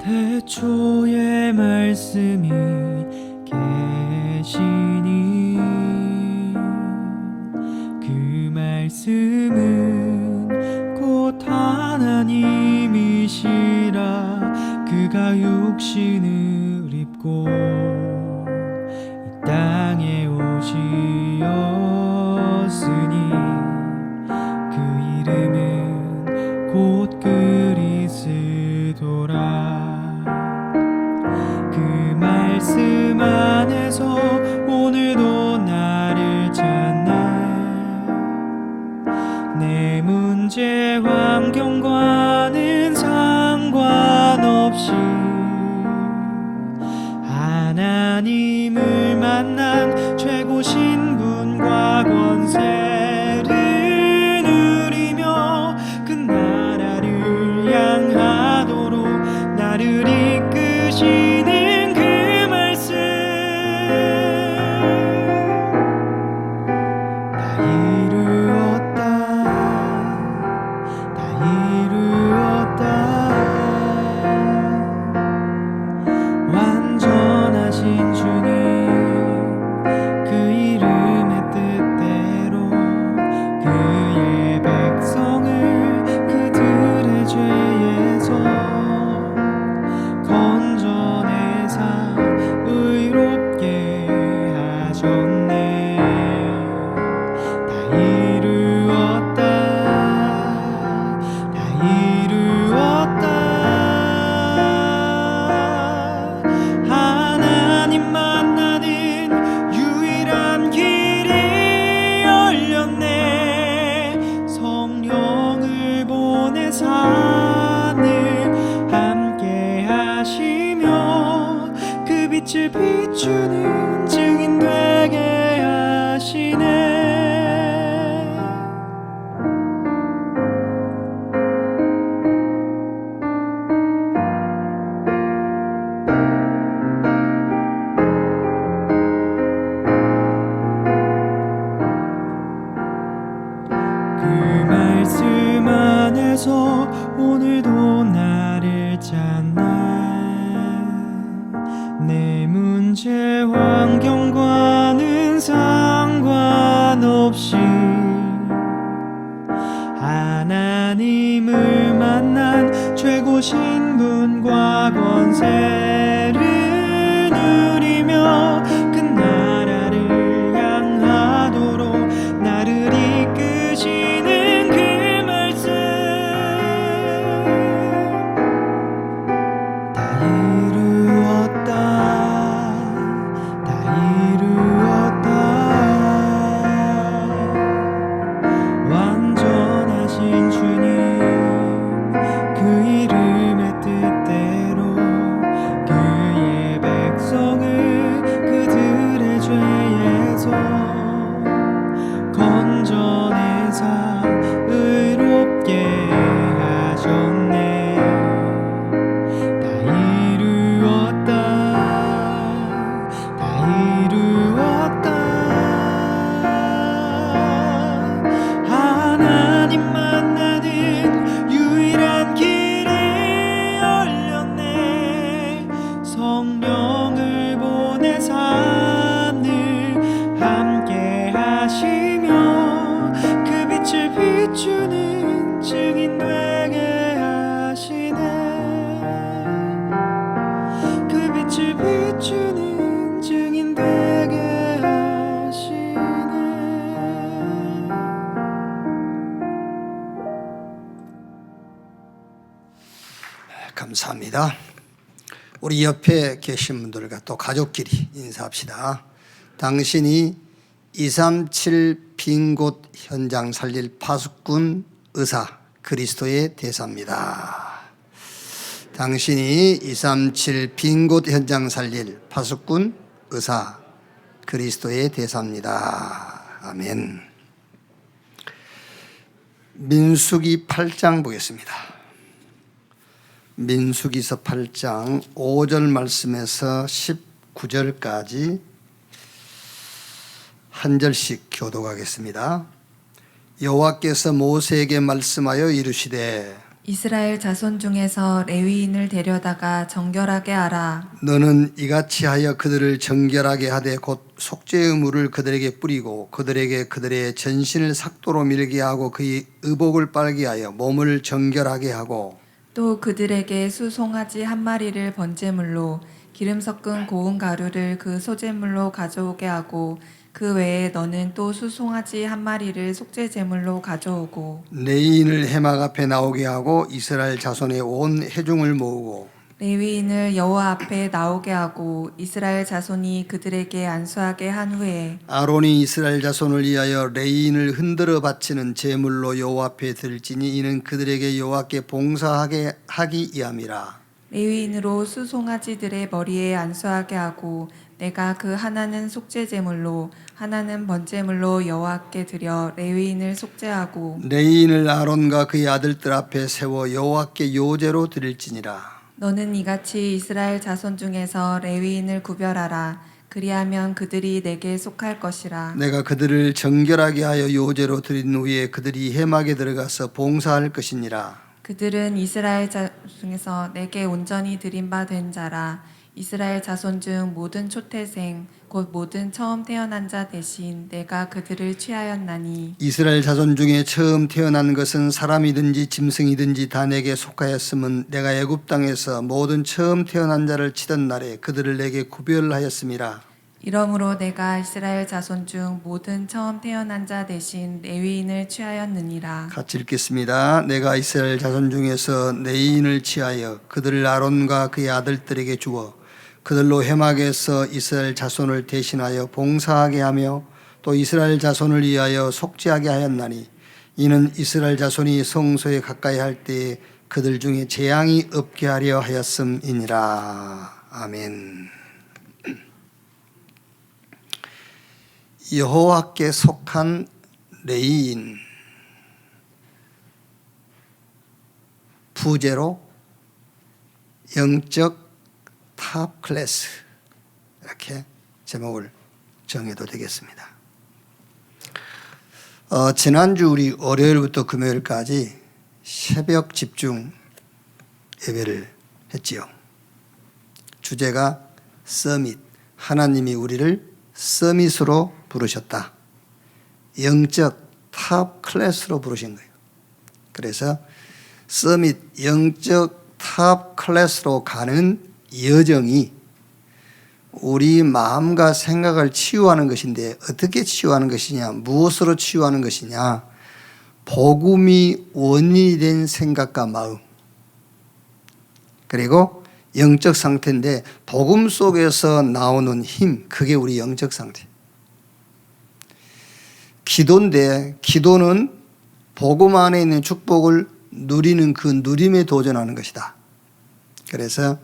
태초에 말씀이 계시니 그 말씀은 곧 하나님이시라. 그가 육신을 입고 이 땅에 오시었으니 그 이름은 곧 그리스도라. 그 말씀 안에서 오늘도 나를 찾네. 내 문제 환경과는 상관없이 하나님을 만난 최고 신분과 권세를 누리며 그 나라를 향하도록 나를 이끄시는 그 말씀. 다 이루었다, 다 이루었다. 완전하신 주님, 그 이름의 뜻대로 그의 백성을 그들의 죄에서 건져내사 의롭게 하셨네. 다 이루었다, 다 이루었다. 하나님 만나는 유일한 길이 열렸네. 성령을 보내 산을 함께 하시며 그 빛을 비추는 증인 되게 하시네. 그 말씀 안에서 오늘도 나를 찾네. 내 문제 환경과는 상관없이 하나님을 만난 최고 신분과 권세를 누리며 그 나라를 향하도록 나를 이끄시는 그 말씀. 다 이루었다, 다 이루었다. 완전하신 주님, 그 이름의 뜻대로 그의 백성을 그들의 죄에서 건져내사 의롭게 하셨네. 다 이루었다, 다 이루었다. 하나님 만나는 유일한 길이 열렸네. 성령을 보내 산을 함께 하시며 그 빛을 비추는 증인 되게 하시네. 그 빛을 비추는 증인 되게 하시네. 감사합니다. 우리 옆에 계신 분들과 또 가족끼리 인사합시다. 당신이 237 빈 곳 현장 살릴 파수꾼 의사 그리스도의 대사입니다. 당신이 237 빈 곳 현장 살릴 파수꾼 의사 그리스도의 대사입니다. 아멘. 민수기 8장 보겠습니다. 민수기서 8장 5절 말씀에서 19절까지 한 절씩 교독하겠습니다. 여호와께서 모세에게 말씀하여 이르시되 이스라엘 자손 중에서 레위인을 데려다가 정결하게 하라. 너는 이같이 하여 그들을 정결하게 하되 곧 속죄 의무를 그들에게 뿌리고 그들에게 그들의 전신을 삭도로 밀게 하고 그의 의복을 빨게 하여 몸을 정결하게 하고 또 그들에게 수송아지 한 마리를 번제물로 기름 섞은 고운 가루를 그 소제물로 가져오게 하고 그 외에 너는 또 수송아지 한 마리를 속죄제물로 가져오고 레위인을 해막 앞에 나오게 하고 이스라엘 자손의 온 회중을 모으고 레위인을 여호와 앞에 나오게 하고 이스라엘 자손이 그들에게 안수하게 한 후에 아론이 이스라엘 자손을 위하여 레위인을 흔들어 바치는 제물로 여호와 앞에 들지니 이는 그들에게 여호와께 봉사하게 하기 위함이라. 레위인으로 수송아지들의 머리에 안수하게 하고 내가 그 하나는 속죄제물로 하나는 번제물로 여호와께 드려 레위인을 속죄하고 레위인을 아론과 그의 아들들 앞에 세워 여호와께 요제로 드릴지니라. 너는 이같이 이스라엘 자손 중에서 레위인을 구별하라. 그리하면 그들이 내게 속할 것이라. 내가 그들을 정결하게 하여 요제로 드린 후에 그들이 해막에 들어가서 봉사할 것이니라. 그들은 이스라엘 자 중에서 내게 온전히 드린 바 된 자라. 이스라엘 자손 중 모든 초태생 곧 모든 처음 태어난 자 대신 내가 그들을 취하였나니 이스라엘 자손 중에 처음 태어난 것은 사람이든지 짐승이든지 다 내게 속하였음은 내가 애굽 땅에서 모든 처음 태어난 자를 치던 날에 그들을 내게 구별하였음이라. 이러므로 내가 이스라엘 자손 중 모든 처음 태어난 자 대신 레위인을 취하였느니라. 같이 읽겠습니다. 내가 이스라엘 자손 중에서 레위인을 취하여 그들을 아론과 그의 아들들에게 주어 그들로 해막에서 이스라엘 자손을 대신하여 봉사하게 하며 또 이스라엘 자손을 위하여 속죄하게 하였나니 이는 이스라엘 자손이 성소에 가까이 할 때에 그들 중에 재앙이 없게 하려 하였음이니라. 아멘. 여호와께 속한 레위인, 부제로 영적 탑 클래스, 이렇게 제목을 정해도 되겠습니다. 지난주 우리 월요일부터 금요일까지 새벽 집중 예배를 했지요. 주제가 서밋, 하나님이 우리를 서밋으로 부르셨다. 영적 탑 클래스로 부르신 거예요. 그래서 서밋, 영적 탑 클래스로 가는 여정이 우리 마음과 생각을 치유하는 것인데 어떻게 치유하는 것이냐, 무엇으로 치유하는 것이냐, 복음이 원인이 된 생각과 마음, 그리고 영적 상태인데 복음 속에서 나오는 힘, 그게 우리 영적 상태. 기도인데 기도는 복음 안에 있는 축복을 누리는 그 누림에 도전하는 것이다. 그래서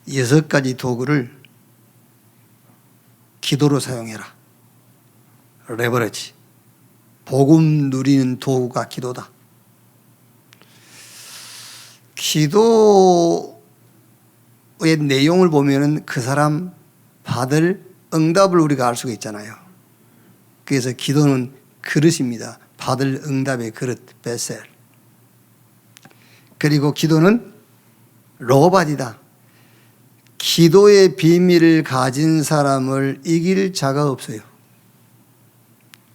6가지 도구를 기도로 사용해라. 레버리지. 복음 누리는 도구가 기도다. 기도의 내용을 보면은 그 사람 받을 응답을 우리가 알 수가 있잖아요. 그래서 기도는 그릇입니다. 받을 응답의 그릇, 베셀. 그리고 기도는 로바디다. 기도의 비밀을 가진 사람을 이길 자가 없어요.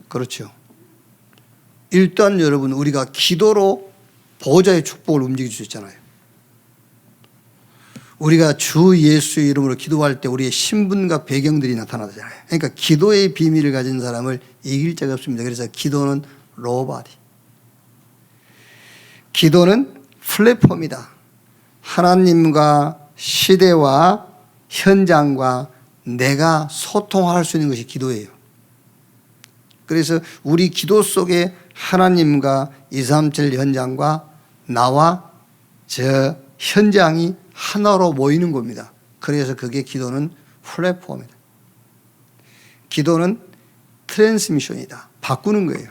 그렇죠. 일단 여러분, 우리가 기도로 보호자의 축복을 움직일 수 있잖아요. 우리가 주 예수의 이름으로 기도할 때 우리의 신분과 배경들이 나타나잖아요. 그러니까 기도의 비밀을 가진 사람을 이길 자가 없습니다. 그래서 기도는 로바디. 기도는 플랫폼이다. 하나님과 시대와 현장과 내가 소통할 수 있는 것이 기도예요. 그래서 우리 기도 속에 하나님과 237 현장과 나와 저 현장이 하나로 모이는 겁니다. 그래서 그게 기도는 플랫폼이다. 기도는 트랜스미션이다. 바꾸는 거예요.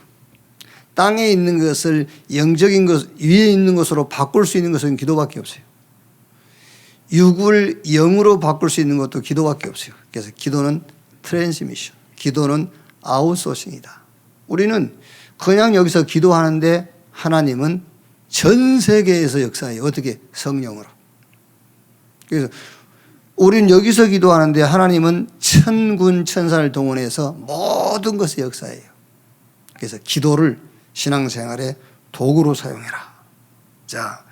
땅에 있는 것을 영적인 것, 위에 있는 것으로 바꿀 수 있는 것은 기도밖에 없어요. 육을 영으로 바꿀 수 있는 것도 기도밖에 없어요. 그래서 기도는 트랜스미션, 기도는 아웃소싱이다. 우리는 그냥 여기서 기도하는데 하나님은 전 세계에서 역사해요. 어떻게? 성령으로. 그래서 우리는 여기서 기도하는데 하나님은 천군 천사를 동원해서 모든 것에 역사해요. 그래서 기도를 신앙생활의 도구로 사용해라. 자,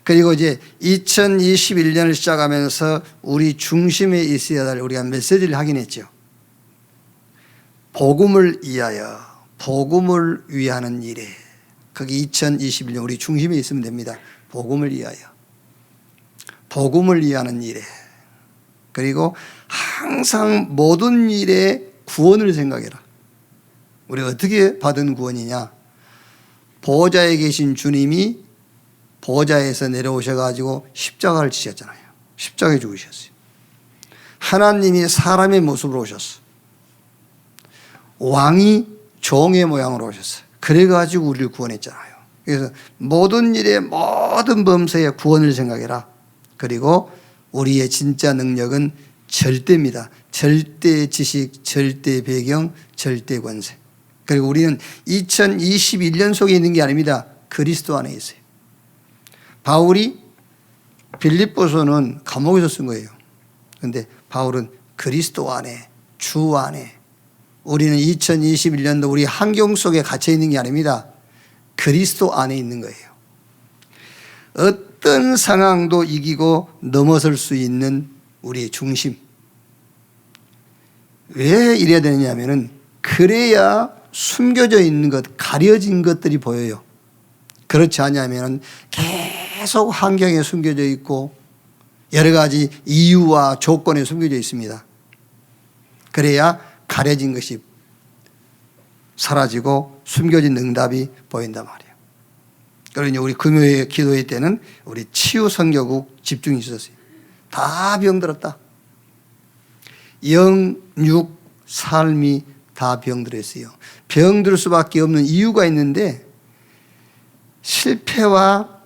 그리고 이제 2021년을 시작하면서 우리 중심에 있어야 될 우리가 메시지를 하긴 했죠. 복음을 위하여, 복음을 위하는 일에. 거기 2021년 우리 중심에 있으면 됩니다. 복음을 위하여. 복음을 위하는 일에. 그리고 항상 모든 일에 구원을 생각해라. 우리가 어떻게 받은 구원이냐? 보좌에 계신 주님이 보좌에서 내려오셔가지고 십자가를 지셨잖아요. 십자가에 죽으셨어요. 하나님이 사람의 모습으로 오셨어. 왕이 종의 모양으로 오셨어요. 그래가지고 우리를 구원했잖아요. 그래서 모든 일에 모든 범사에 구원을 생각해라. 그리고 우리의 진짜 능력은 절대입니다. 절대 지식, 절대 배경, 절대 권세. 그리고 우리는 2021년 속에 있는 게 아닙니다. 그리스도 안에 있어요. 바울이 빌립보서는 감옥에서 쓴 거예요. 그런데 바울은 그리스도 안에, 주 안에. 우리는 2021년도 우리 환경 속에 갇혀 있는 게 아닙니다. 그리스도 안에 있는 거예요. 어떤 상황도 이기고 넘어설 수 있는 우리의 중심. 왜 이래야 되느냐면은 그래야 숨겨져 있는 것, 가려진 것들이 보여요. 그렇지 않냐면은 계속 환경에 숨겨져 있고 여러 가지 이유와 조건에 숨겨져 있습니다. 그래야 가려진 것이 사라지고 숨겨진 응답이 보인단 말이에요. 그러니 우리 금요일 기도회 때는 우리 치유 선교국 집중이 있었어요. 다 병들었다. 영, 육, 삶이 다 병들었어요. 병들 수밖에 없는 이유가 있는데 실패와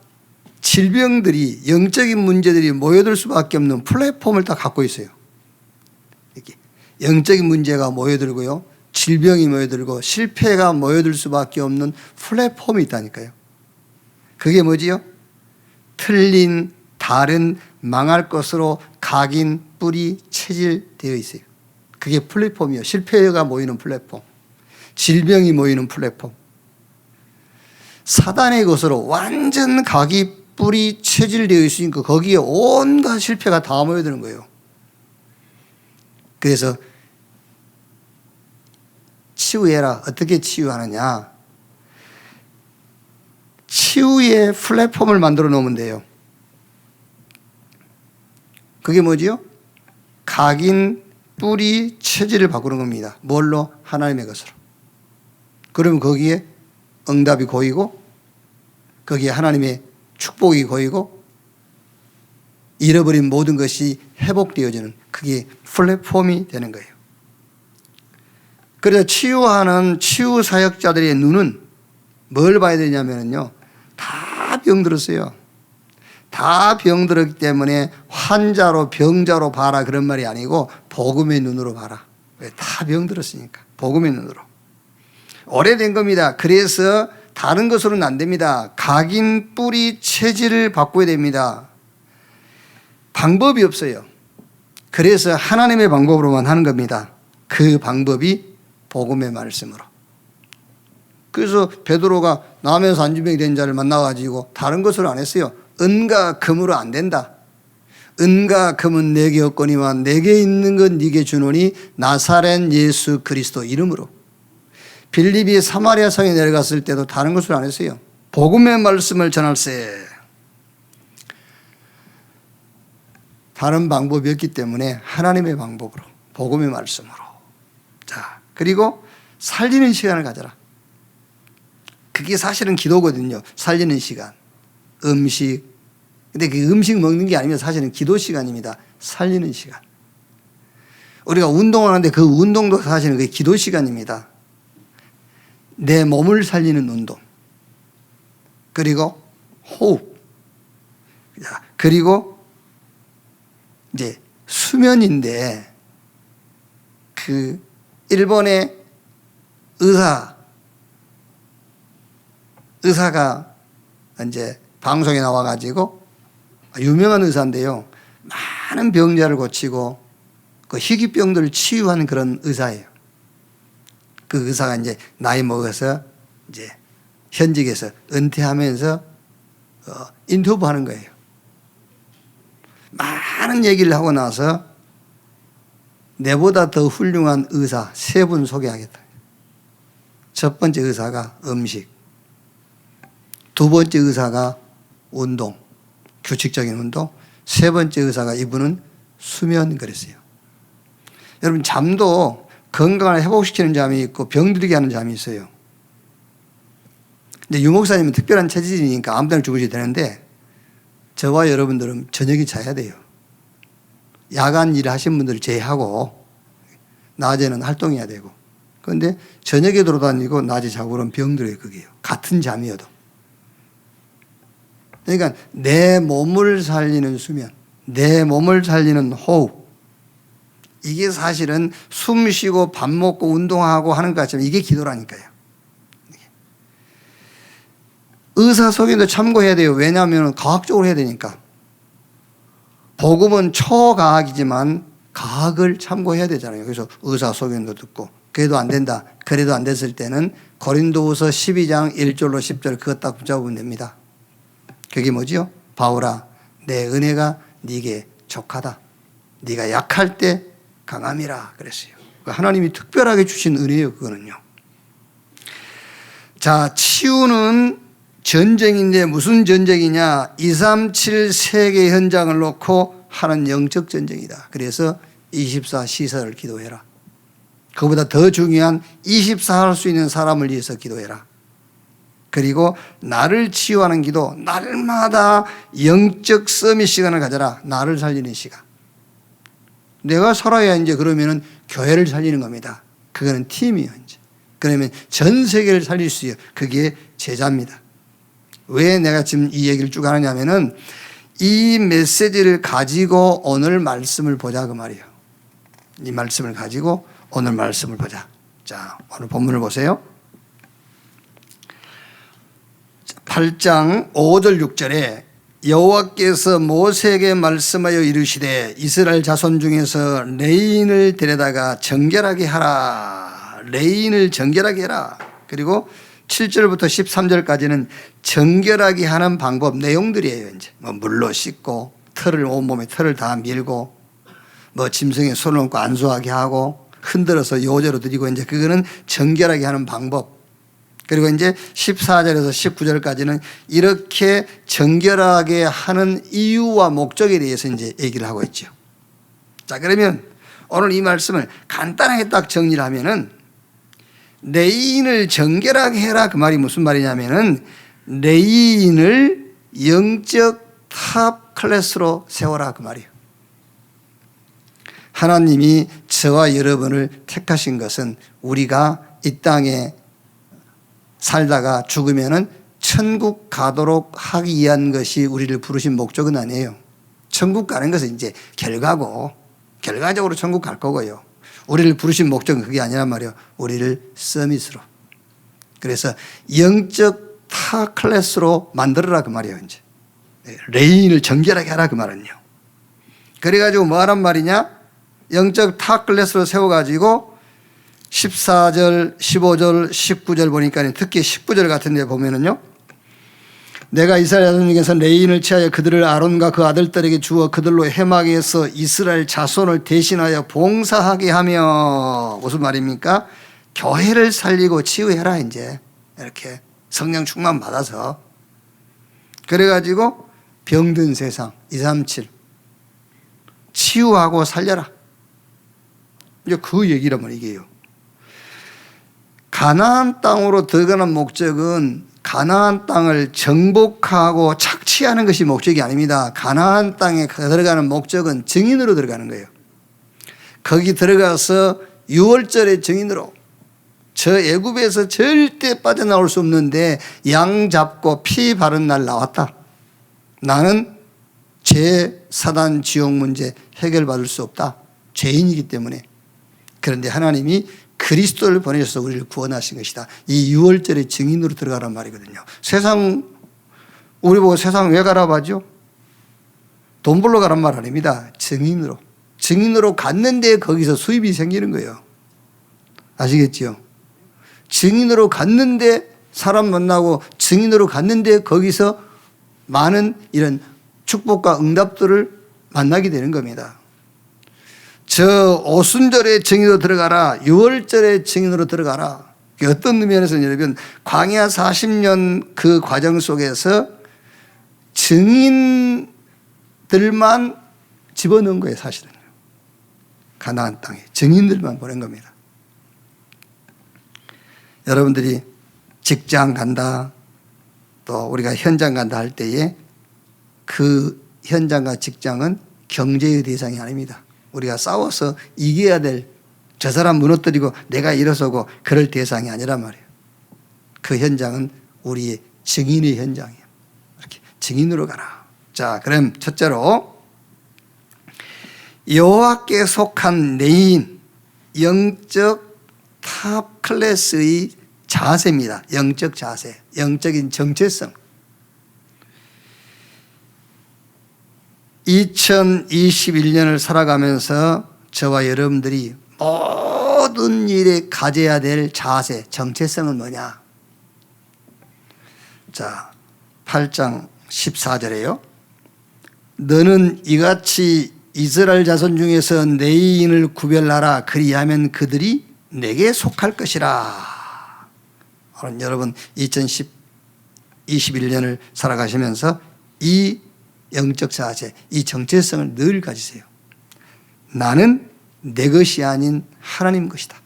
질병들이 영적인 문제들이 모여들 수밖에 없는 플랫폼을 다 갖고 있어요. 이렇게 영적인 문제가 모여들고요. 질병이 모여들고 실패가 모여들 수밖에 없는 플랫폼이 있다니까요. 그게 뭐지요? 틀린, 다른, 망할 것으로 각인, 뿌리, 체질되어 있어요. 그게 플랫폼이에요. 실패가 모이는 플랫폼. 질병이 모이는 플랫폼. 사단의 것으로 완전 각이, 뿌리, 체질되어 있으니까 거기에 온갖 실패가 다 모여드는 거예요. 그래서 치유해라. 어떻게 치유하느냐? 치유의 플랫폼을 만들어 놓으면 돼요. 그게 뭐지요? 각인, 뿌리, 체질을 바꾸는 겁니다. 뭘로? 하나님의 것으로. 그러면 거기에 응답이 고이고 거기에 하나님의 축복이 고이고 잃어버린 모든 것이 회복되어지는 그게 플랫폼이 되는 거예요. 그래서 치유하는 치유 사역자들의 눈은 뭘 봐야 되냐면요. 다 병들었어요. 다 병들었기 때문에 환자로 병자로 봐라 그런 말이 아니고 복음의 눈으로 봐라. 왜? 다 병들었으니까. 복음의 눈으로. 오래된 겁니다. 그래서 다른 것으로는 안 됩니다. 각인, 뿌리, 체질을 바꿔야 됩니다. 방법이 없어요. 그래서 하나님의 방법으로만 하는 겁니다. 그 방법이 복음의 말씀으로. 그래서 베드로가 남에서 안진병이 된 자를 만나가지고 다른 것으로 안 했어요. 은과 금으로 안 된다. 은과 금은 내게 없거니와 내게 있는 건 네게 주노니 나사렛 예수 그리스도 이름으로. 빌립이 사마리아 성에 내려갔을 때도 다른 것으로 안 했어요. 복음의 말씀을 전할세. 다른 방법이 없기 때문에 하나님의 방법으로, 복음의 말씀으로. 자, 그리고 살리는 시간을 가져라. 그게 사실은 기도거든요. 살리는 시간. 음식. 근데 그 음식 먹는 게 아니면 사실은 기도 시간입니다. 살리는 시간. 우리가 운동을 하는데 그 운동도 사실은 그게 기도 시간입니다. 내 몸을 살리는 운동. 그리고 호흡. 그리고 이제 수면인데 그 일본의 의사가 이제 방송에 나와가지고 유명한 의사인데요. 많은 병자를 고치고 그 희귀병들을 치유하는 그런 의사예요. 그 의사가 이제 나이 먹어서 이제 현직에서 은퇴하면서 인터뷰하는 거예요. 많은 얘기를 하고 나서 내보다 더 훌륭한 의사 3분 소개하겠다. 첫 번째 의사가 음식, 두 번째 의사가 운동, 규칙적인 운동, 세 번째 의사가 이분은 수면 그랬어요. 여러분 잠도 건강을 회복시키는 잠이 있고 병들게 하는 잠이 있어요. 근데 유 목사님은 특별한 체질이니까 아무 때나 주무셔도 되는데 저와 여러분들은 저녁에 자야 돼요. 야간 일 하신 분들 제외하고 낮에는 활동해야 되고. 그런데 저녁에 돌아다니고 낮에 자고 그러면 병들어요. 그게요. 같은 잠이어도. 그러니까 내 몸을 살리는 수면, 내 몸을 살리는 호흡, 이게 사실은 숨 쉬고 밥 먹고 운동하고 하는 것처럼 이게 기도라니까요. 의사소견도 참고해야 돼요. 왜냐하면 과학적으로 해야 되니까. 복음은 초과학이지만 과학을 참고해야 되잖아요. 그래서 의사소견도 듣고 그래도 안 된다. 그래도 안 됐을 때는 고린도후서 12장 1절로 10절 그것 딱 붙잡으면 됩니다. 그게 뭐지요? 바울아 내 은혜가 네게 족하다. 네가 약할 때 강함이라 그랬어요. 하나님이 특별하게 주신 은혜예요. 그거는요. 자, 치유는 전쟁인데 무슨 전쟁이냐? 237 세계 현장을 놓고 하는 영적 전쟁이다. 그래서 24 시설을 기도해라. 그보다 더 중요한 24 할 수 있는 사람을 위해서 기도해라. 그리고 나를 치유하는 기도, 날마다 영적 서밋 시간을 가져라. 나를 살리는 시간. 내가 살아야 이제 그러면은 교회를 살리는 겁니다. 그거는 팀이에요, 이제. 그러면 전 세계를 살릴 수 있어요. 그게 제자입니다. 왜 내가 지금 이 얘기를 쭉 하느냐면은 이 메시지를 가지고 오늘 말씀을 보자 그 말이에요. 이 말씀을 가지고 오늘 말씀을 보자. 자, 오늘 본문을 보세요. 8장 5절 6절에 여호와께서 모세에게 말씀하여 이르시되 이스라엘 자손 중에서 레인을 데려다가 정결하게 하라. 레인을 정결하게 해라. 그리고 7절부터 13절까지는 정결하게 하는 방법 내용들이에요. 이제 뭐 물로 씻고 털을 온몸에 털을 다 밀고 뭐 짐승에 손을 얹고 안수하게 하고 흔들어서 요제로 드리고 이제 그거는 정결하게 하는 방법. 그리고 이제 14절에서 19절까지는 이렇게 정결하게 하는 이유와 목적에 대해서 이제 얘기를 하고 있죠. 자, 그러면 오늘 이 말씀을 간단하게 딱 정리를 하면은 레인을 정결하게 해라. 그 말이 무슨 말이냐면은 레인을 영적 탑 클래스로 세워라. 그 말이에요. 하나님이 저와 여러분을 택하신 것은 우리가 이 땅에 살다가 죽으면은 천국 가도록 하기 위한 것이 우리를 부르신 목적은 아니에요. 천국 가는 것은 이제 결과고, 결과적으로 천국 갈 거고요. 우리를 부르신 목적은 그게 아니란 말이에요. 우리를 서밋으로. 그래서 영적 타 클래스로 만들어라 그 말이에요. 이제 레인을 정결하게 하라 그 말은요. 그래가지고 뭐 하란 말이냐? 영적 타 클래스로 세워가지고 14절, 15절, 19절 보니까 특히 19절 같은 데 보면은요. 내가 이스라엘 자손 중에서 레인을 취하여 그들을 아론과 그 아들들에게 주어 그들로 해막에서 이스라엘 자손을 대신하여 봉사하게 하며 무슨 말입니까? 교회를 살리고 치유해라 이제 이렇게 성령 충만 받아서 그래가지고 병든 세상 237 치유하고 살려라. 이제 그 얘기라면 이게요. 가나안 땅으로 들어가는 목적은 가나안 땅을 정복하고 착취하는 것이 목적이 아닙니다. 가나안 땅에 들어가는 목적은 증인으로 들어가는 거예요. 거기 들어가서 6월절의 증인으로 저 애굽에서 절대 빠져나올 수 없는데 양 잡고 피 바른 날 나왔다. 나는 죄, 사단, 지옥 문제 해결받을 수 없다. 죄인이기 때문에. 그런데 하나님이 그리스도를 보내셔서 우리를 구원하신 것이다. 이 6월절의 증인으로 들어가란 말이거든요. 세상 우리 보고 세상 왜 가라고 하죠? 돈 벌러 가란 말 아닙니다. 증인으로. 증인으로 갔는데 거기서 수입이 생기는 거예요. 아시겠죠? 증인으로 갔는데 사람 만나고 증인으로 갔는데 거기서 많은 이런 축복과 응답들을 만나게 되는 겁니다. 저 오순절에 증인으로 들어가라. 6월절에 증인으로 들어가라. 어떤 면에서는 여러분 광야 40년 그 과정 속에서 증인들만 집어넣은 거예요. 사실은. 가나안 땅에 증인들만 보낸 겁니다. 여러분들이 직장 간다, 또 우리가 현장 간다 할 때에 그 현장과 직장은 경제의 대상이 아닙니다. 우리가 싸워서 이겨야 될 저 사람 무너뜨리고 내가 일어서고 그럴 대상이 아니란 말이에요. 그 현장은 우리의 증인의 현장이에요. 이렇게 증인으로 가라. 자, 그럼 첫째로 여호와께 속한 내인, 영적 탑 클래스의 자세입니다. 영적 자세, 영적인 정체성. 2021년을 살아가면서 저와 여러분들이 모든 일에 가져야 될 자세, 정체성은 뭐냐? 자, 8장 14절에요. 너는 이같이 이스라엘 자손 중에서 내인을 구별하라. 그리하면 그들이 내게 속할 것이라. 여러분 2021년을 살아가시면서 이 영적 자세, 이 정체성을 늘 가지세요. 나는 내 것이 아닌 하나님 것이다.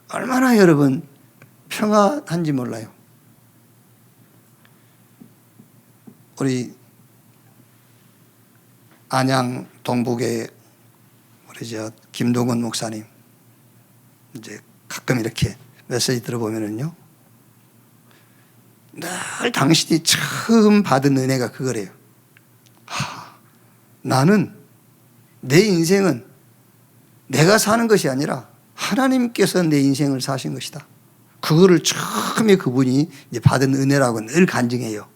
얼마나 여러분 평안한지 몰라요. 우리 안양 동북에 우리 김동건 목사님 이제 가끔 이렇게 메시지 들어보면은요, 늘 당신이 처음 받은 은혜가 그거래요. 나는 내 인생은 내가 사는 것이 아니라 하나님께서 내 인생을 사신 것이다. 그거를 처음에 그분이 이제 받은 은혜라고 늘 간증해요.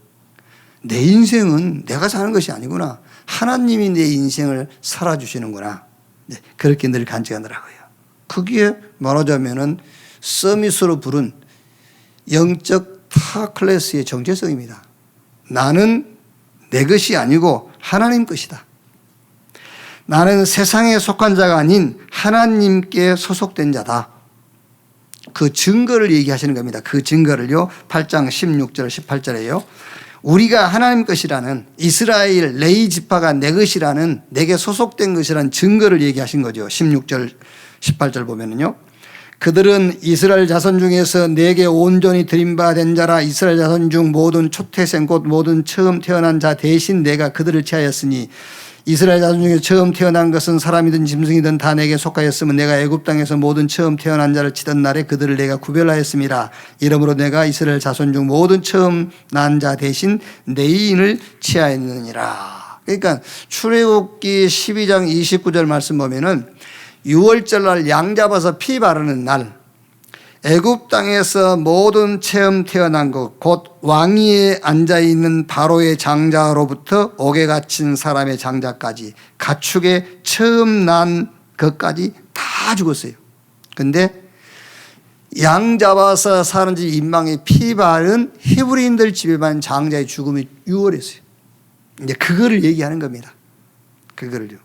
내 인생은 내가 사는 것이 아니구나. 하나님이 내 인생을 살아주시는구나. 네, 그렇게 늘 간증하더라고요. 그게 말하자면은 서밋으로 부른 영적 타 클래스의 정체성입니다. 나는 내 것이 아니고 하나님 것이다. 나는 세상에 속한 자가 아닌 하나님께 소속된 자다. 그 증거를 얘기하시는 겁니다. 그 증거를요, 8장 16절 18절에요. 우리가 하나님 것이라는, 이스라엘 레위 지파가 내 것이라는, 내게 소속된 것이라는 증거를 얘기하신 거죠. 16절 18절 보면은요, 그들은 이스라엘 자손 중에서 내게 온전히 드림받은 자라. 이스라엘 자손 중 모든 초태생 곧 모든 처음 태어난 자 대신 내가 그들을 취하였으니 이스라엘 자손 중에 처음 태어난 것은 사람이든 짐승이든 다 내게 속하였으면 내가 애굽 땅에서 모든 처음 태어난 자를 치던 날에 그들을 내가 구별하였습니다. 이러므로 내가 이스라엘 자손 중 모든 처음 난 자 대신 내인을 취하였느니라. 그러니까 출애굽기 12장 29절 말씀 보면은 6월절 날 양 잡아서 피 바르는 날, 애굽 땅에서 모든 처음 태어난 것, 곧 왕위에 앉아있는 바로의 장자로부터 옥에 갇힌 사람의 장자까지 가축에 처음 난 것까지 다 죽었어요. 근데 양 잡아서 사는 집 인망에 피 바른 히브리인들 집에만 장자의 죽음이 6월이었어요. 이제 그거를 얘기하는 겁니다. 그거를요.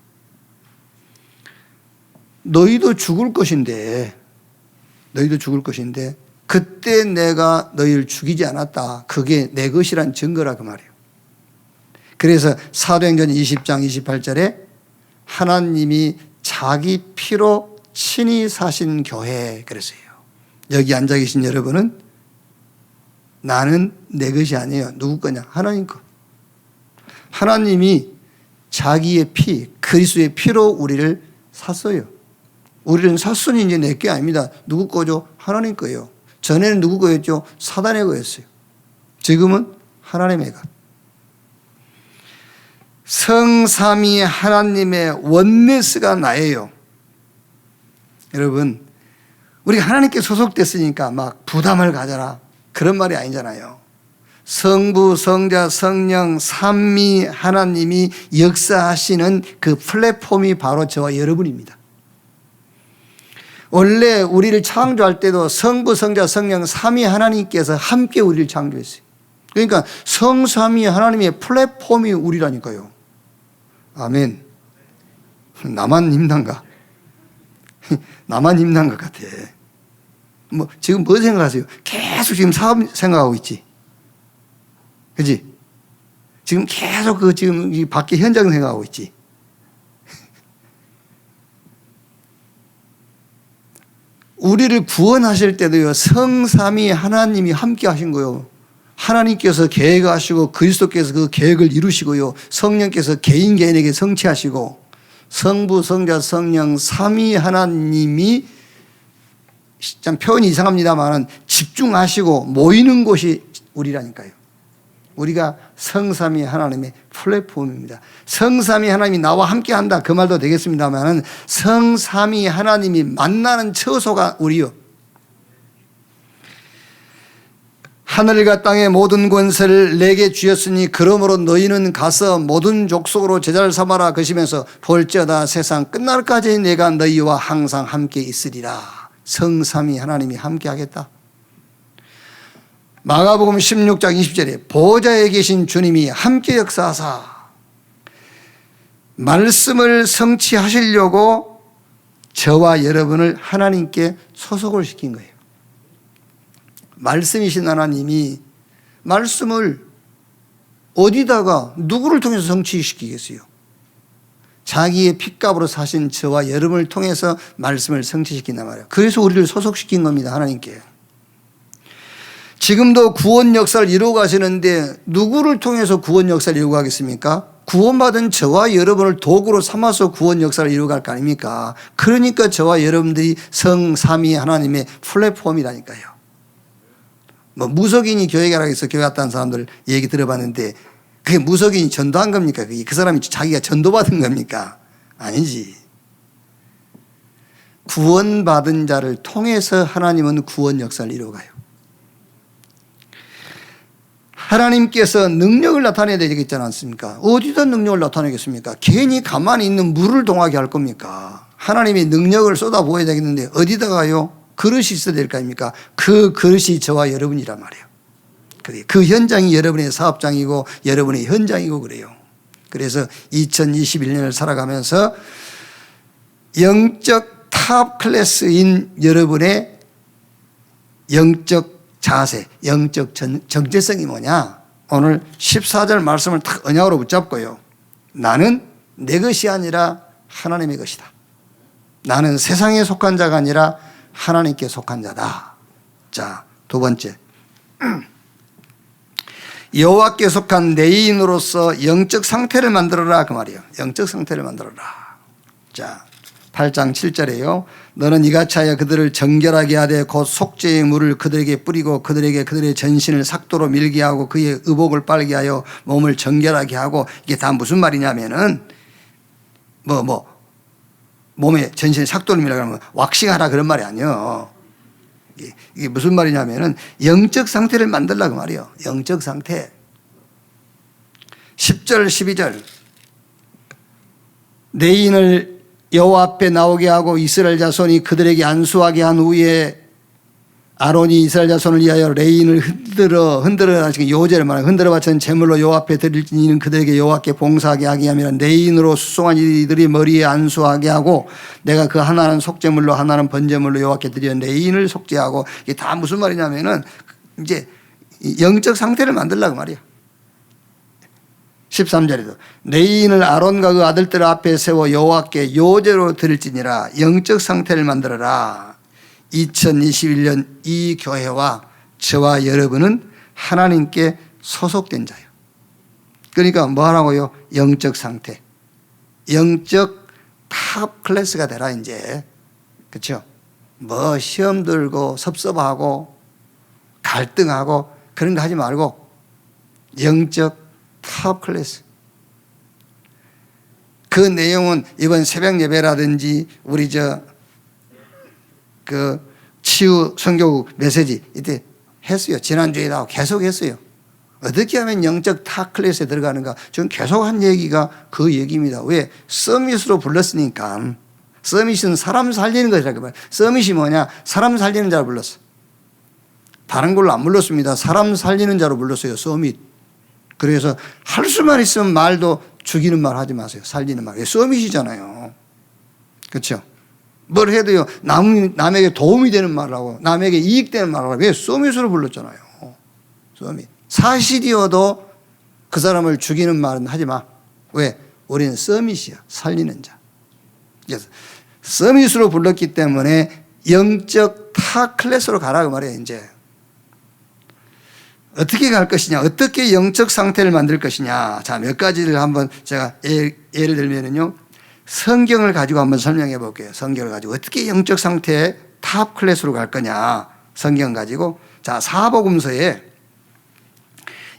너희도 죽을 것인데 그때 내가 너희를 죽이지 않았다. 그게 내 것이란 증거라 그 말이에요. 그래서 사도행전 20장 28절에 하나님이 자기 피로 친히 사신 교회 그랬어요. 여기 앉아 계신 여러분은 나는 내 것이 아니에요. 누구 거냐? 하나님 거. 하나님이 자기의 피, 그리스도의 피로 우리를 샀어요. 우리는 샀으니 이제 내 게 아닙니다. 누구 거죠? 하나님 거예요. 전에는 누구 거였죠? 사단의 거였어요. 지금은 하나님의 것. 성삼위 하나님의 원네스가 나예요. 여러분, 우리가 하나님께 소속됐으니까 막 부담을 가져라. 그런 말이 아니잖아요. 성부, 성자, 성령, 삼위 하나님이 역사하시는 그 플랫폼이 바로 저와 여러분입니다. 원래 우리를 창조할 때도 성부, 성자, 성령, 삼위 하나님께서 함께 우리를 창조했어요. 그러니까 성삼위 하나님의 플랫폼이 우리라니까요. 아멘. 나만 힘든가? 나만 힘든 것 같아. 지금 뭐 생각하세요? 계속 지금 사업 생각하고 있지. 그지? 지금 계속 지금 이 밖에 현장 생각하고 있지. 우리를 구원하실 때도요, 성삼위 하나님이 함께 하신 거요. 하나님께서 계획하시고 그리스도께서 그 계획을 이루시고요. 성령께서 개인에게 성취하시고 성부, 성자, 성령 삼위 하나님이 참 표현이 이상합니다만 집중하시고 모이는 곳이 우리라니까요. 우리가 성삼위 하나님의 플랫폼입니다. 성삼위 하나님이 나와 함께 한다 그 말도 되겠습니다만 성삼위 하나님이 만나는 처소가 우리요. 하늘과 땅의 모든 권세를 내게 주셨으니 그러므로 너희는 가서 모든 족속으로 제자를 삼아라 그시면서 볼지어다 세상 끝날까지 내가 너희와 항상 함께 있으리라. 성삼위 하나님이 함께 하겠다. 마가복음 16장 20절에 보좌에 계신 주님이 함께 역사하사 말씀을 성취하시려고 저와 여러분을 하나님께 소속을 시킨 거예요. 말씀이신 하나님이 말씀을 어디다가 누구를 통해서 성취시키겠어요? 자기의 핏값으로 사신 저와 여러분을 통해서 말씀을 성취시킨단 말이에요. 그래서 우리를 소속시킨 겁니다. 하나님께. 지금도 구원 역사를 이루어 가시는데 누구를 통해서 구원 역사를 이루어 가겠습니까? 구원받은 저와 여러분을 도구로 삼아서 구원 역사를 이루어 갈 거 아닙니까? 그러니까 저와 여러분들이 성삼위 하나님의 플랫폼이라니까요. 무속인이 교회 가라고 해서 교회 갔다는 사람들 얘기 들어봤는데 그게 무속인이 전도한 겁니까? 그 사람이 자기가 전도받은 겁니까? 아니지. 구원받은 자를 통해서 하나님은 구원 역사를 이루어가요. 하나님께서 능력을 나타내야 되겠지 않습니까? 어디다 능력을 나타내겠습니까? 괜히 가만히 있는 물을 동하게 할 겁니까? 하나님이 능력을 쏟아부어야 되겠는데 어디다가요? 그릇이 있어야 될 거 아닙니까? 그 그릇이 저와 여러분이란 말이에요. 그 현장이 여러분의 사업장이고 여러분의 현장이고 그래요. 그래서 2021년을 살아가면서 영적 탑 클래스인 여러분의 영적 자세, 영적 정체성이 뭐냐? 오늘 14절 말씀을 탁 언약으로 붙잡고요. 나는 내 것이 아니라 하나님의 것이다. 나는 세상에 속한 자가 아니라 하나님께 속한 자다. 자, 두 번째. 여호와께 속한 내인으로서 영적 상태를 만들어라 그 말이에요. 영적 상태를 만들어라. 자, 8장 7절에요. 너는 이같이 하여 그들을 정결하게 하되 곧 속죄의 물을 그들에게 뿌리고 그들의 전신을 삭도로 밀게 하고 그의 의복을 빨게 하여 몸을 정결하게 하고 이게 다 무슨 말이냐면은 몸에 전신에 삭도를 밀라고 하면 왁싱하라 그런 말이 아니에요. 이게 무슨 말이냐면은 영적 상태를 만들라고 말이에요. 영적 상태. 10절 12절 내인을 여호와 앞에 나오게 하고 이스라엘 자손이 그들에게 안수하게 한 후에 아론이 이스라엘 자손을 위하여 레인을 흔들어 요제를 말하는 흔들어 바친 제물로 여호와 앞에 드릴 이는 그들에게 여호와께 봉사하게 하게 하면 레인으로 수송한 이들이 머리에 안수하게 하고 내가 그 하나는 속죄물로 하나는 번제물로 여호와께 드려 레인을 속죄하고 이게 다 무슨 말이냐면은 이제 영적 상태를 만들라고 말이야. 13절에도 레인을 아론과 그 아들들 앞에 세워 여호와께 요제로 드릴지니라 영적 상태를 만들어라. 2021년 이 교회와 저와 여러분은 하나님께 소속된 자예요. 그러니까 뭐 하라고요? 영적 상태. 영적 탑 클래스가 되라 이제. 그렇죠? 뭐 시험 들고 섭섭하고 갈등하고 그런 거 하지 말고 영적 탑 클래스. 그 내용은 이번 새벽 예배라든지 우리 치유 선교 메시지 이때 했어요. 지난주에도 계속 했어요. 어떻게 하면 영적 탑 클래스에 들어가는가? 지금 계속 한 얘기가 그 얘기입니다. 왜? 서밋으로 불렀으니까. 서밋은 사람 살리는 것이라고 말해요. 서밋이 뭐냐? 사람 살리는 자로 불렀어. 다른 걸로 안 불렀습니다. 사람 살리는 자로 불렀어요. 서밋. 그래서 할 수만 있으면 말도 죽이는 말 하지 마세요. 살리는 말. 서밋이잖아요. 그렇죠? 뭘 해도요. 남에게 도움이 되는 말을 하고 남에게 이익되는 말을 하고 왜? 서밋으로 불렀잖아요. 서밋. 사실이어도 그 사람을 죽이는 말은 하지 마. 왜? 우리는 서밋이야. 살리는 자. 그래서 서밋으로 불렀기 때문에 영적 탑 클래스로 가라고 말이에요. 이제 어떻게 갈 것이냐, 어떻게 영적 상태를 만들 것이냐. 자, 몇 가지를 한번 제가 예를 들면은요, 성경을 가지고 한번 설명해 볼게요. 성경을 가지고 어떻게 영적 상태의 탑 클래스로 갈 거냐. 성경 가지고. 자, 사복음서에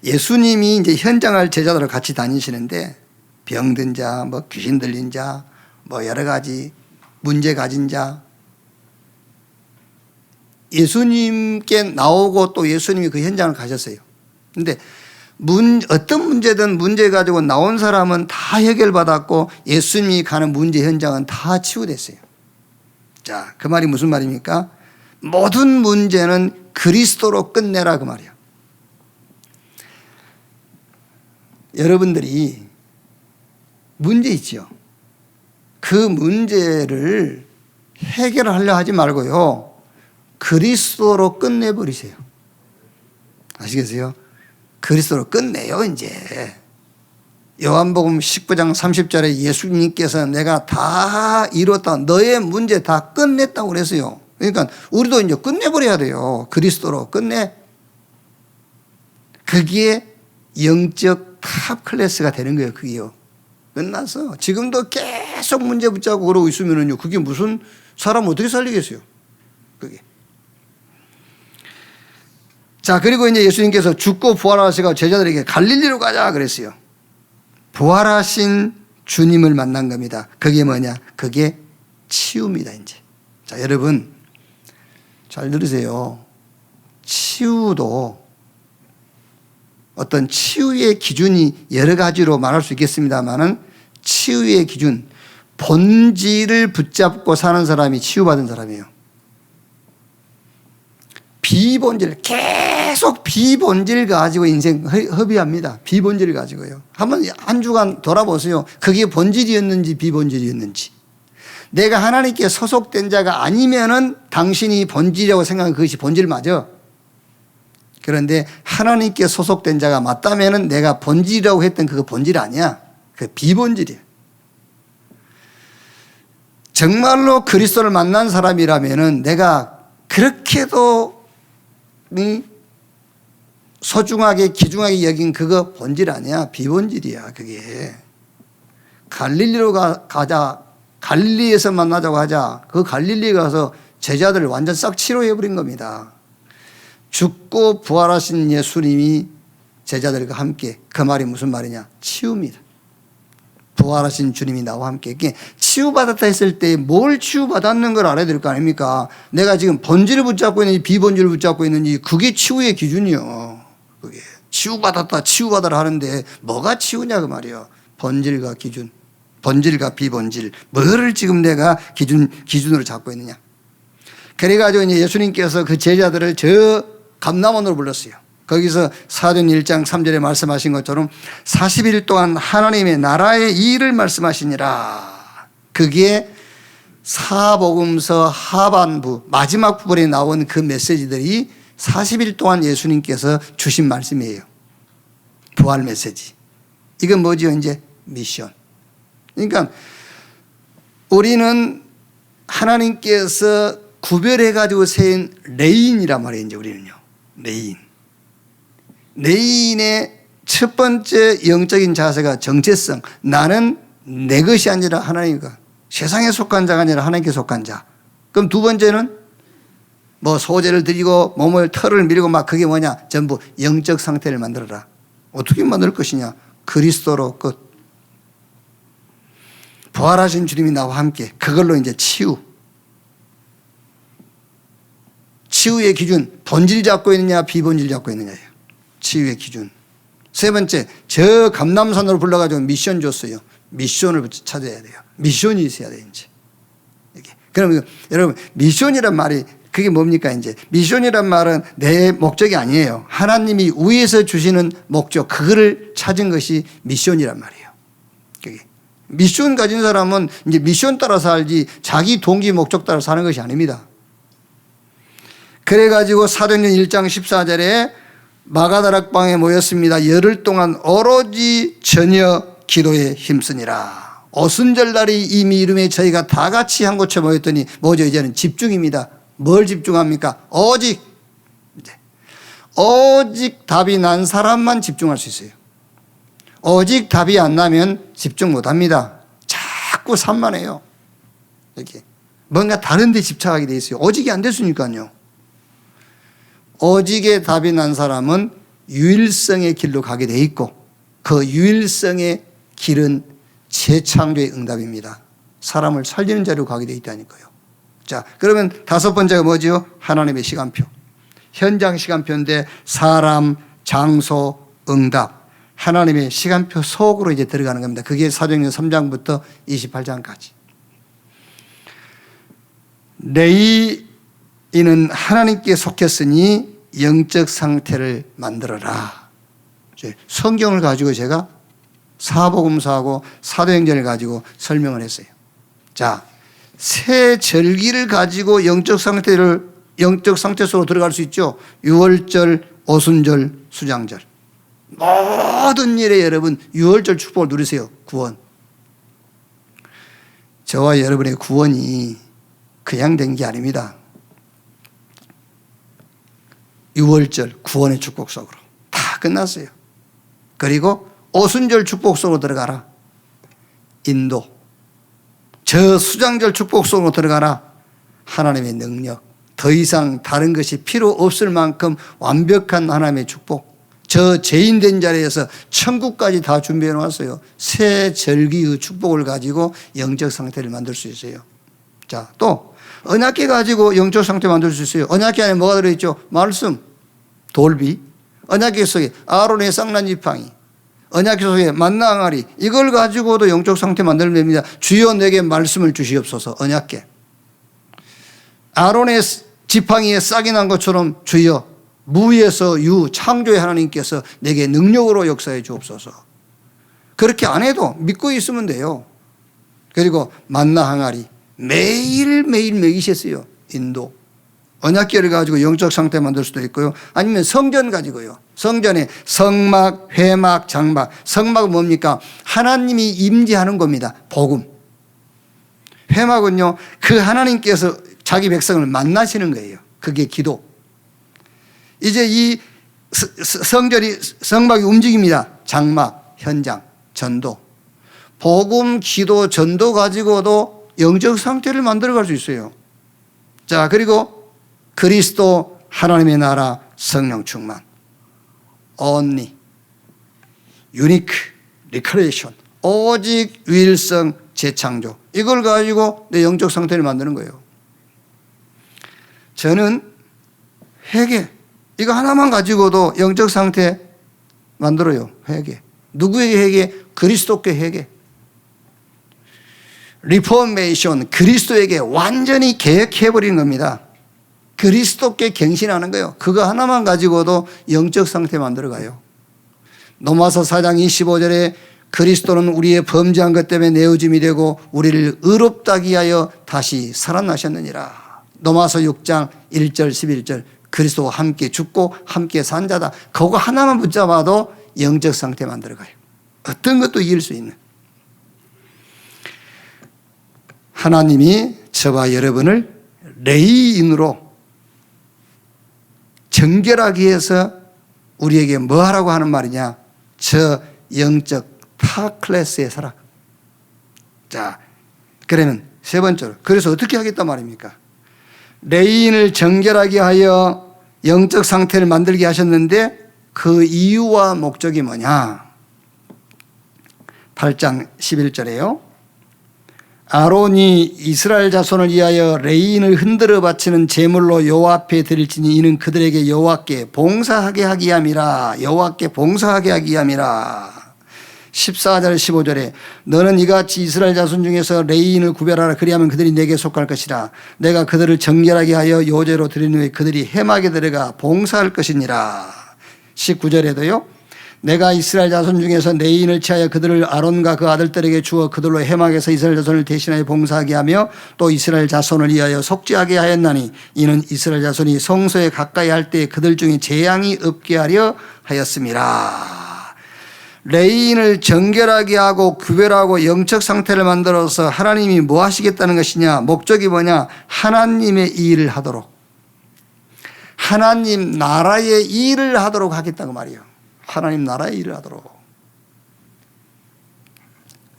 예수님이 이제 현장을 제자들과 같이 다니시는데 병든 자, 뭐 귀신 들린 자, 뭐 여러 가지 문제 가진 자, 예수님께 나오고 또 예수님이 그 현장을 가셨어요. 근데 어떤 문제든 문제 가지고 나온 사람은 다 해결받았고 예수님이 가는 문제 현장은 다 치유됐어요. 자, 그 말이 무슨 말입니까? 모든 문제는 그리스도로 끝내라 그 말이야. 여러분들이 문제 있죠. 그 문제를 해결하려 하지 말고요. 그리스도로 끝내버리세요. 아시겠어요? 그리스도로 끝내요, 이제. 요한복음 19장 30절에 예수님께서 내가 다 이뤘다. 너의 문제 다 끝냈다고 그랬어요. 그러니까 우리도 이제 끝내버려야 돼요. 그리스도로 끝내. 그게 영적 탑 클래스가 되는 거예요, 그게요. 끝났어. 지금도 계속 문제 붙잡고 그러고 있으면은요, 그게 무슨 사람 어떻게 살리겠어요? 그게. 자, 그리고 이제 예수님께서 죽고 부활하시고 제자들에게 갈릴리로 가자 그랬어요. 부활하신 주님을 만난 겁니다. 그게 뭐냐? 그게 치유입니다, 이제. 자, 여러분, 잘 들으세요. 치유도 어떤 치유의 기준이 여러 가지로 말할 수 있겠습니다만은 치유의 기준, 본질을 붙잡고 사는 사람이 치유받은 사람이에요. 비본질, 계속 비본질 가지고 인생 허비합니다. 비본질 가지고요. 한번 한 주간 돌아보세요. 그게 본질이었는지 비본질이었는지. 내가 하나님께 소속된 자가 아니면은 당신이 본질이라고 생각하는 그것이 본질 맞아. 그런데 하나님께 소속된 자가 맞다면은 내가 본질이라고 했던 그거 본질 아니야. 그 비본질이야. 정말로 그리스도를 만난 사람이라면은 내가 그렇게도 소중하게 귀중하게 여긴 그거 본질 아니야. 비본질이야, 그게. 갈릴리로 가자. 갈릴리에서 만나자고 하자. 그 갈릴리에 가서 제자들을 완전 싹 치료해버린 겁니다. 죽고 부활하신 예수님이 제자들과 함께. 그 말이 무슨 말이냐? 치유입니다. 부활하신 주님이 나와 함께. 치유받았다 했을 때 뭘 치유받았는 걸 알아야 될 거 아닙니까? 내가 지금 본질을 붙잡고 있는지 비본질을 붙잡고 있는지 그게 치유의 기준이요. 그게 치유받았다 치유받아라 하는데 뭐가 치유냐 그 말이에요. 본질과 기준, 본질과 비본질, 뭐를 지금 내가 기준으로 잡고 있느냐. 그래가지고 이제 예수님께서 그 제자들을 저 감람원으로 불렀어요. 거기서 사도행 1장 3절에 말씀하신 것처럼 40일 동안 하나님의 나라의 일을 말씀하시니라. 그게 사복음서 하반부 마지막 부분에 나온 그 메시지들이 40일 동안 예수님께서 주신 말씀이에요. 부활 메시지. 이건 뭐죠? 이제 미션. 그러니까 우리는 하나님께서 구별해가지고 세인 레인이란 말이에요. 이제 우리는요. 레인. 레인의 첫 번째 영적인 자세가 정체성. 나는 내 것이 아니라 하나님과, 세상에 속한 자가 아니라 하나님께 속한 자. 그럼 두 번째는 뭐 소재를 드리고 몸을 털을 밀고 막 그게 뭐냐? 전부 영적 상태를 만들어라. 어떻게 만들 것이냐? 그리스도로 끝. 부활하신 주님이 나와 함께. 그걸로 이제 치유. 치유의 기준, 본질 잡고 있느냐 비본질 잡고 있느냐예요. 치유의 기준. 세 번째, 저 감남산으로 불러가지고 미션 줬어요. 미션을 찾아야 돼요. 미션이 있어야 돼요, 이제. 이렇게. 그러면 여러분, 미션이란 말이 그게 뭡니까, 이제. 미션이란 말은 내 목적이 아니에요. 하나님이 위에서 주시는 목적, 그거를 찾은 것이 미션이란 말이에요. 그게. 미션 가진 사람은 이제 미션 따라 살지 자기 동기 목적 따라 사는 것이 아닙니다. 그래가지고 사도행전 1장 14절에 마가다락방에 모였습니다. 열흘 동안 오로지 저녁 기도에 힘쓰니라. 오순절날이 이미 이름에 저희가 다 같이 한 곳에 모였더니 뭐죠? 이제는 집중입니다. 뭘 집중합니까? 오직 답이 난 사람만 집중할 수 있어요. 오직 답이 안 나면 집중 못 합니다. 자꾸 산만해요. 이렇게. 뭔가 다른 데 집착하게 돼 있어요. 오직이 안 됐으니까요. 오직의 답이 난 사람은 유일성의 길로 가게 돼 있고 그 유일성의 길은 재창조의 응답입니다. 사람을 살리는 자리로 가게 돼 있다니까요. 자, 그러면 다섯 번째가 뭐죠? 하나님의 시간표. 현장 시간표인데 사람, 장소, 응답. 하나님의 시간표 속으로 이제 들어가는 겁니다. 그게 사도행전 3장부터 28장까지. 레위인은 하나님께 속했으니 영적 상태를 만들어라. 성경을 가지고 제가 사복음서하고 사도행전을 가지고 설명을 했어요. 자, 새 절기를 가지고 영적 상태 속으로 들어갈 수 있죠. 유월절, 오순절, 수장절. 모든 일에 여러분 유월절 축복을 누리세요. 구원. 저와 여러분의 구원이 그냥 된 게 아닙니다. 유월절 구원의 축복 속으로 다 끝났어요. 그리고 오순절 축복 속으로 들어가라. 인도. 저 수장절 축복 속으로 들어가라. 하나님의 능력. 더 이상 다른 것이 필요 없을 만큼 완벽한 하나님의 축복. 저 죄인된 자리에서 천국까지 다 준비해 놓았어요. 새 절기의 축복을 가지고 영적 상태를 만들 수 있어요. 자, 또 언약궤 가지고 영적 상태 만들 수 있어요. 언약궤 안에 뭐가 들어있죠? 말씀, 돌비. 언약궤 속에 아론의 쌍난 지팡이, 언약궤 속에 만나 항아리. 이걸 가지고도 영적 상태 만들면 됩니다. 주여 내게 말씀을 주시옵소서. 언약궤. 아론의 지팡이에 싹이 난 것처럼 주여 무에서 유, 창조의 하나님께서 내게 능력으로 역사해 주옵소서. 그렇게 안 해도 믿고 있으면 돼요. 그리고 만나 항아리. 매일매일 먹이셨어요. 인도. 언약궤를 가지고 영적 상태 만들 수도 있고요. 아니면 성전 가지고요. 성전에 성막, 회막, 장막. 성막은 뭡니까? 하나님이 임재하는 겁니다. 복음. 회막은요, 그 하나님께서 자기 백성을 만나시는 거예요. 그게 기도. 이제 이 성막이 움직입니다. 장막, 현장, 전도. 복음, 기도, 전도 가지고도 영적 상태를 만들어갈 수 있어요. 자, 그리고 그리스도, 하나님의 나라, 성령 충만. only, unique, recreation. 오직 유일성, 재창조. 이걸 가지고 내 영적 상태를 만드는 거예요. 저는 회개. 이거 하나만 가지고도 영적 상태 만들어요. 회개. 누구에게 회개? 그리스도께 회개. 리포메이션. 그리스도에게 완전히 개혁해버리는 겁니다. 그리스도께 갱신하는 거예요. 그거 하나만 가지고도 영적 상태 만들어가요. 로마서 4장 25절에 그리스도는 우리의 범죄한 것 때문에 내어짐이 되고 우리를 의롭다기 하여 다시 살아나셨느니라. 로마서 6장 1절 11절. 그리스도와 함께 죽고 함께 산 자다. 그거 하나만 붙잡아도 영적 상태 만들어가요. 어떤 것도 이길 수 있는. 하나님이 저와 여러분을 레위인으로 정결하기 위해서 우리에게 뭐 하라고 하는 말이냐? 저 영적 타 클래스에 살아. 자, 그러면 세 번째로, 그래서 어떻게 하겠단 말입니까? 레위인을 정결하게 하여 영적 상태를 만들게 하셨는데 그 이유와 목적이 뭐냐? 8장 11절에요. 아론이 이스라엘 자손을 위하여 레인을 흔들어 바치는 제물로 여호와 앞에 드릴지니 이는 그들에게 여호와께 봉사하게 하기 함이라. 여호와께 봉사하게 하기 함이라. 14절 15절에 너는 이같이 이스라엘 자손 중에서 레인을 구별하라. 그리하면 그들이 내게 속할 것이라. 내가 그들을 정결하게 하여 요제로 드린 후에 그들이 회막에 들어가 봉사할 것이니라. 19절에도요. 내가 이스라엘 자손 중에서 레인을 취하여 그들을 아론과 그 아들들에게 주어 그들로 회막에서 이스라엘 자손을 대신하여 봉사하게 하며 또 이스라엘 자손을 위하여 속죄하게 하였나니 이는 이스라엘 자손이 성소에 가까이 할 때 그들 중에 재앙이 없게 하려 하였음이라. 레인을 정결하게 하고 구별하고 영적 상태를 만들어서 하나님이 뭐 하시겠다는 것이냐? 목적이 뭐냐? 하나님의 일을 하도록, 하나님 나라의 일을 하도록 하겠다고 말이에요. 하나님 나라의 일을 하도록.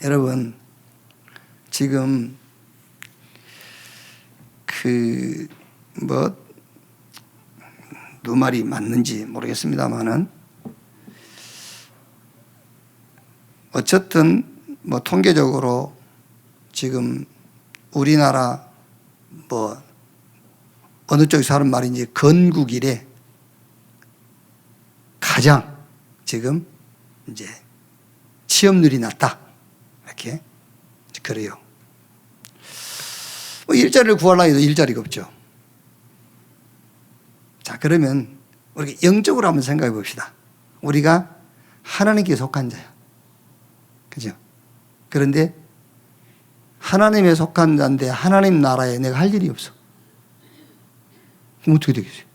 여러분, 지금 누 말이 맞는지 모르겠습니다만은 어쨌든 통계적으로 지금 우리나라 어느 쪽에서 하는 말인지 건국 이래 가장 지금 이제 취업률이 낮다. 이렇게 그래요. 일자리를 구하려고 해도 일자리가 없죠. 자, 그러면 우리가 영적으로 한번 생각해 봅시다. 우리가 하나님께 속한 자야. 그죠? 그런데 하나님에 속한 자인데 하나님 나라에 내가 할 일이 없어. 그럼 어떻게 되겠어요?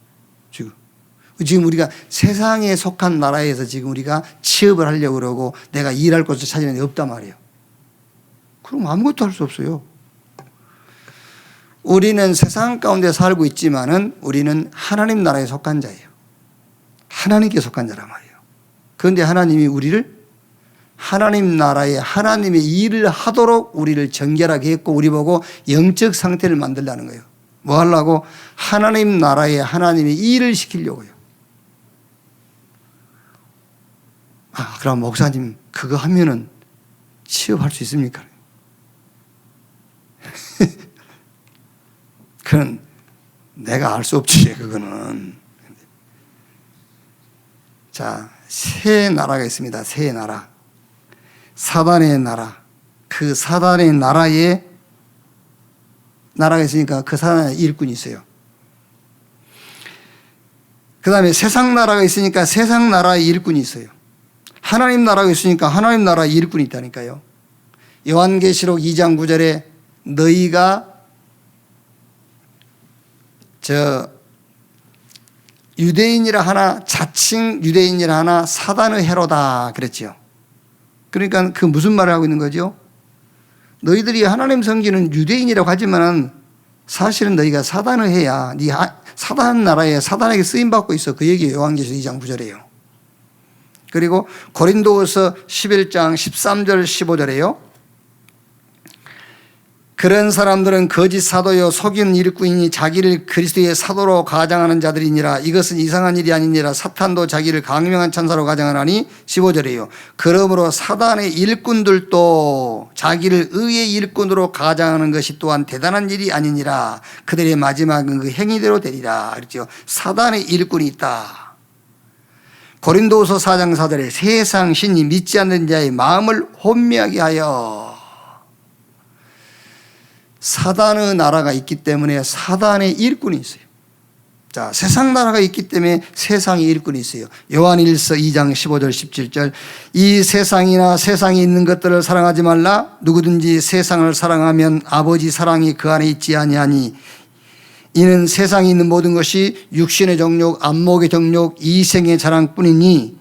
지금 우리가 세상에 속한 나라에서 지금 우리가 취업을 하려고 그러고 내가 일할 곳을 찾으면 없단 말이에요. 그럼 아무것도 할 수 없어요. 우리는 세상 가운데 살고 있지만은 우리는 하나님 나라에 속한 자예요. 하나님께 속한 자란 말이에요. 그런데 하나님이 우리를 하나님 나라에 하나님의 일을 하도록 우리를 정결하게 했고 우리 보고 영적 상태를 만들라는 거예요. 뭐 하려고? 하나님 나라에 하나님의 일을 시키려고요. 그럼 목사님 그거 하면은 취업할 수 있습니까? 그건 내가 알 수 없지. 그거는. 자, 세 나라가 있습니다. 세 나라. 사단의 나라. 그 사단의 나라에 나라가 있으니까 그 사단의 일꾼이 있어요. 그 다음에 세상 나라가 있으니까 세상 나라의 일꾼이 있어요. 하나님 나라가 있으니까 하나님 나라의 일꾼이 있다니까요. 요한계시록 2장 9절에 너희가 유대인이라 하나 자칭 유대인이라 하나 사단의 해로다 그랬죠. 그러니까 그 무슨 말을 하고 있는 거죠? 너희들이 하나님 섬기는 유대인이라고 하지만 사실은 너희가 사단을 해야 네 사단 나라에 사단에게 쓰임받고 있어. 그 얘기예요. 요한계시록 2장 9절에요. 그리고 고린도후서 11장 13절 15절에요. 그런 사람들은 거짓 사도요 속이는 일꾼이니 자기를 그리스도의 사도로 가장하는 자들이니라. 이것은 이상한 일이 아니니라. 사탄도 자기를 강명한 천사로 가장하나니 15절이에요. 그러므로 사단의 일꾼들도 자기를 의의 일꾼으로 가장하는 것이 또한 대단한 일이 아니니라. 그들의 마지막은 그 행위대로 되리라. 그렇죠. 사단의 일꾼이 있다. 고린도후서 4장 4절에 세상 신이 믿지 않는 자의 마음을 혼미하게 하여. 사단의 나라가 있기 때문에 사단의 일꾼이 있어요. 자, 세상 나라가 있기 때문에 세상의 일꾼이 있어요. 요한일서 2장 15절 17절 이 세상이나 세상에 있는 것들을 사랑하지 말라. 누구든지 세상을 사랑하면 아버지 사랑이 그 안에 있지 아니하니 이는 세상에 있는 모든 것이 육신의 정욕, 안목의 정욕, 이생의 자랑뿐이니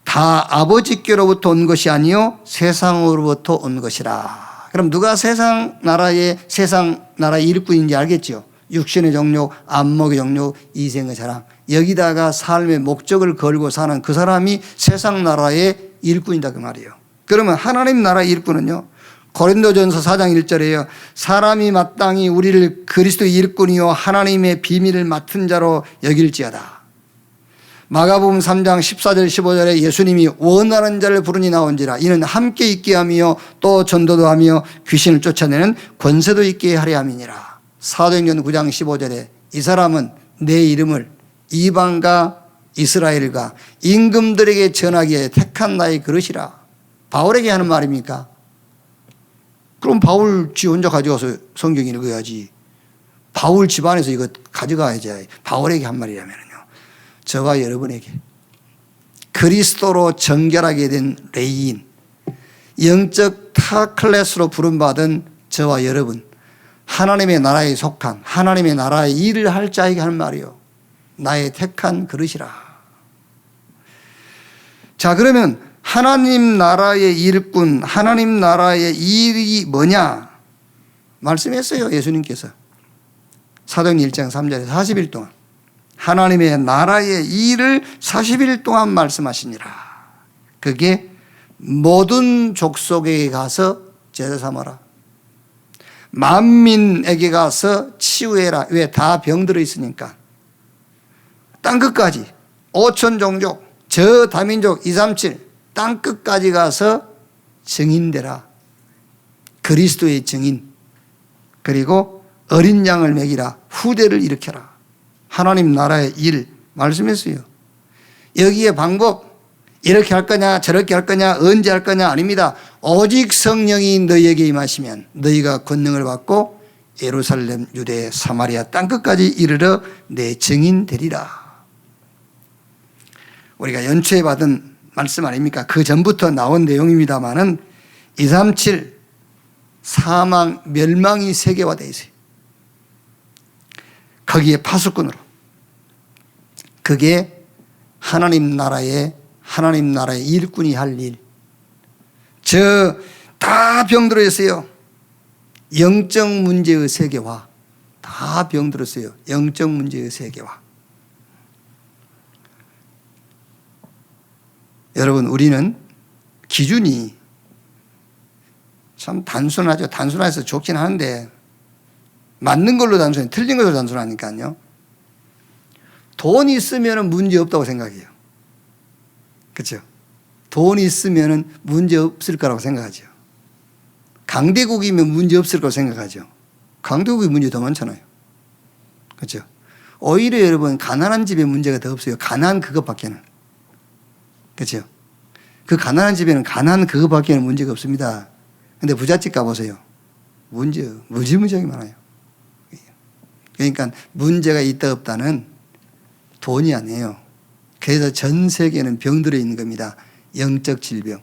다 아버지께로부터 온 것이 아니요 세상으로부터 온 것이라. 그럼 누가 세상 나라의 일꾼인지 알겠죠? 육신의 정욕, 안목의 정욕, 이생의 자랑. 여기다가 삶의 목적을 걸고 사는 그 사람이 세상 나라의 일꾼이다 그 말이에요. 그러면 하나님 나라의 일꾼은요. 고린도전서 4장 1절에요. 사람이 마땅히 우리를 그리스도의 일꾼이요 하나님의 비밀을 맡은 자로 여길지어다. 마가복음 3장 14절 15절에 예수님이 원하는 자를 부르니 나온지라 이는 함께 있게 하며 또 전도도 하며 귀신을 쫓아내는 권세도 있게 하려 함이니라. 사도행전 9장 15절에 이 사람은 내 이름을 이방과 이스라엘과 임금들에게 전하기에 택한 나의 그릇이라. 바울에게 하는 말입니까? 그럼 바울 지 혼자 가져가서 성경 읽어야지. 바울 집안에서 이거 가져가야지. 바울에게 한 말이라면요. 저와 여러분에게 그리스도로 정결하게 된 레이인, 영적 타 클래스로 부름받은 저와 여러분, 하나님의 나라에 속한 하나님의 나라의 일을 할 자에게 하는 말이요. 나의 택한 그릇이라. 자, 그러면 하나님 나라의 일꾼, 하나님 나라의 일이 뭐냐? 말씀했어요, 예수님께서. 사도행전 1장 3절에 40일 동안 하나님의 나라의 일을 40일 동안 말씀하시니라. 그게 모든 족속에게 가서 제자 삼아라. 만민에게 가서 치유해라. 왜? 다 병들어 있으니까. 땅끝까지 5천 종족, 저 다민족 237 땅끝까지 가서 증인되라. 그리스도의 증인. 그리고 어린 양을 먹이라. 후대를 일으켜라. 하나님 나라의 일 말씀했어요. 여기에 방법 이렇게 할 거냐 저렇게 할 거냐 언제 할 거냐 아닙니다. 오직 성령이 너희에게 임하시면 너희가 권능을 받고 예루살렘 유대 사마리아 땅끝까지 이르러 내 증인 되리라. 우리가 연초에 받은 말씀 아닙니까? 그 전부터 나온 내용입니다마는 237 사망 멸망이 세계화되어 있어요. 거기에 파수꾼으로. 그게 하나님 나라의 일꾼이 할 일. 저 다 병들어 있어요. 영적 문제의 세계화. 다 병들었어요. 영적 문제의 세계화. 여러분, 우리는 기준이 참 단순하죠. 단순해서 좋긴 하는데 맞는 걸로 단순해, 틀린 걸로 단순하니까요. 돈이 있으면 문제 없다고 생각해요. 그렇죠? 돈이 있으면 문제 없을 거라고 생각하죠. 강대국이면 문제 없을 거라고 생각하죠. 강대국이 문제 더 많잖아요. 그렇죠? 오히려 여러분 가난한 집에 문제가 더 없어요. 가난 그것밖에는. 그렇죠? 그 가난한 집에는 가난 그것밖에는 문제가 없습니다. 근데 부잣집 가보세요. 문제 무지무지하게 많아요. 그러니까 문제가 있다 없다는 돈이 아니에요. 그래서 전 세계는 병들어 있는 겁니다. 영적 질병.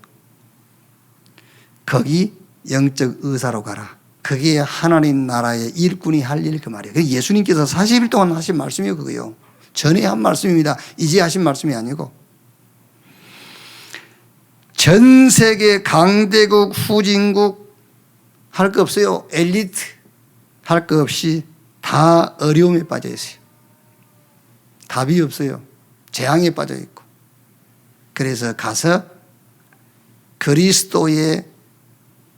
거기 영적 의사로 가라. 그게 하나님 나라의 일꾼이 할 일 그 말이에요. 예수님께서 40일 동안 하신 말씀이에요. 그거요. 전에 한 말씀입니다. 이제 하신 말씀이 아니고. 전 세계 강대국, 후진국 할 거 없어요. 엘리트 할 거 없이 다 어려움에 빠져 있어요. 답이 없어요. 재앙에 빠져 있고. 그래서 가서 그리스도의